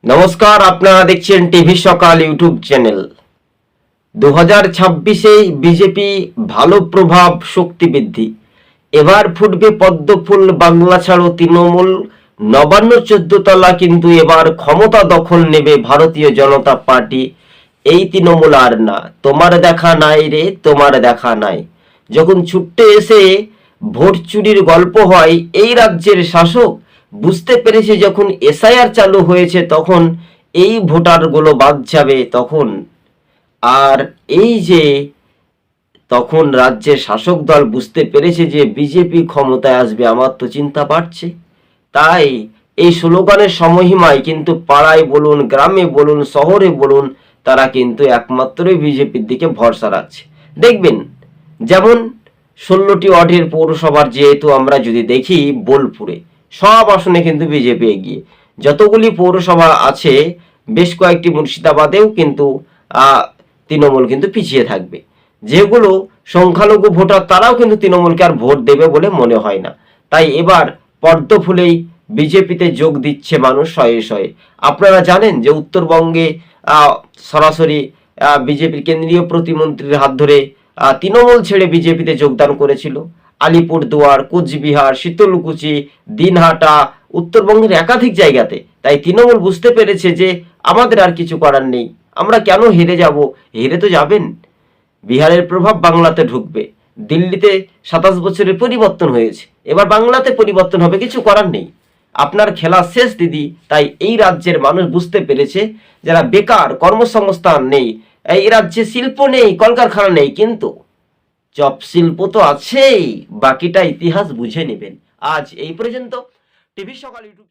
নমস্কার, আপনারা দেখছেন টিভি সকাল ইউটিউব চ্যানেল। 2026-এ বিজেপি ভালো প্রভাব, শক্তি বৃদ্ধি। এবার ফুটবে পদ্মফুল, বাংলা ছাড়ো তৃণমূল। নবান্ন 14 তলা কিন্তু এবার ক্ষমতা দখল নেবে ভারতীয় জনতা পার্টি। এই তৃণমূল আর না, তোমার দেখা নাই রে, তোমার দেখা নাই। যখন ছুটতে এসে ভোট চুরির গল্প হয়, এই রাজ্যের শাসক বুঝতে পেরেছে যখন এসআইআর চালু হয়েছে তখন এই ভোটারগুলো বাদ যাবে। তখন আর এই যে তখন রাজ্যের শাসক দল বুঝতে পেরেছে যে বিজেপি ক্ষমতায় আসবে, আমার তো চিন্তা বাড়ছে। তাই এই স্লোগানের সময়সীমায় কিন্তু পাড়ায় বলুন, গ্রামে বলুন, শহরে বলুন, তারা কিন্তু একমাত্রই বিজেপির দিকে ভরসা রাখছে। দেখবেন যেমন 16টি ওয়ার্ডের পৌরসভার, যেহেতু আমরা যদি দেখি বোলপুরে সব আসনে কিন্তু বিজেপি এগিয়ে। যতগুলি পৌরসভা আছে, বেশ কয়েকটি মুর্শিদাবাদেও কিন্তু তৃণমূল কিন্তু পিছিয়ে থাকবে। যেগুলো সংখ্যালঘু ভোটার তারাও কিন্তু তৃণমূলকে আর ভোট দেবে বলে মনে হয় না। তাই এবার পদ্ম ফুলেই বিজেপিতে যোগ দিচ্ছে মানুষ শয়ে শয়ে। আপনারা জানেন যে উত্তরবঙ্গে সরাসরি বিজেপির কেন্দ্রীয় প্রতিমন্ত্রীর হাত ধরে তৃণমূল ছেড়ে বিজেপিতে যোগদান করেছিল। আলিপুরদুয়ার, কোচবিহার, শীতলকুচি, দিনহাটা, উত্তরবঙ্গের একাধিক জায়গাতে। তাই তৃণমূল বুঝতে পেরেছে যে আমাদের আর কিছু করার নেই, আমরা কেন হেরে যাব। হেরে তো যাবেন, বিহারের প্রভাব বাংলাতে ঢুকবে। দিল্লিতে 27 বছরের পরিবর্তন হয়েছে, এবার বাংলাতে পরিবর্তন হবে, কিছু করার নেই। আপনার খেলা শেষ দিদি। তাই এই রাজ্যের মানুষ বুঝতে পেরেছে যারা বেকার, কর্মসংস্থান নেই, এই রাজ্যে শিল্প নেই, কলকারখানা নেই, কিন্তু চপ শিল্প তো আছেই। বাকিটা ইতিহাস বুঝে নেবেন। আজ এই পর্যন্ত। টিভি সকাল ইউটিউব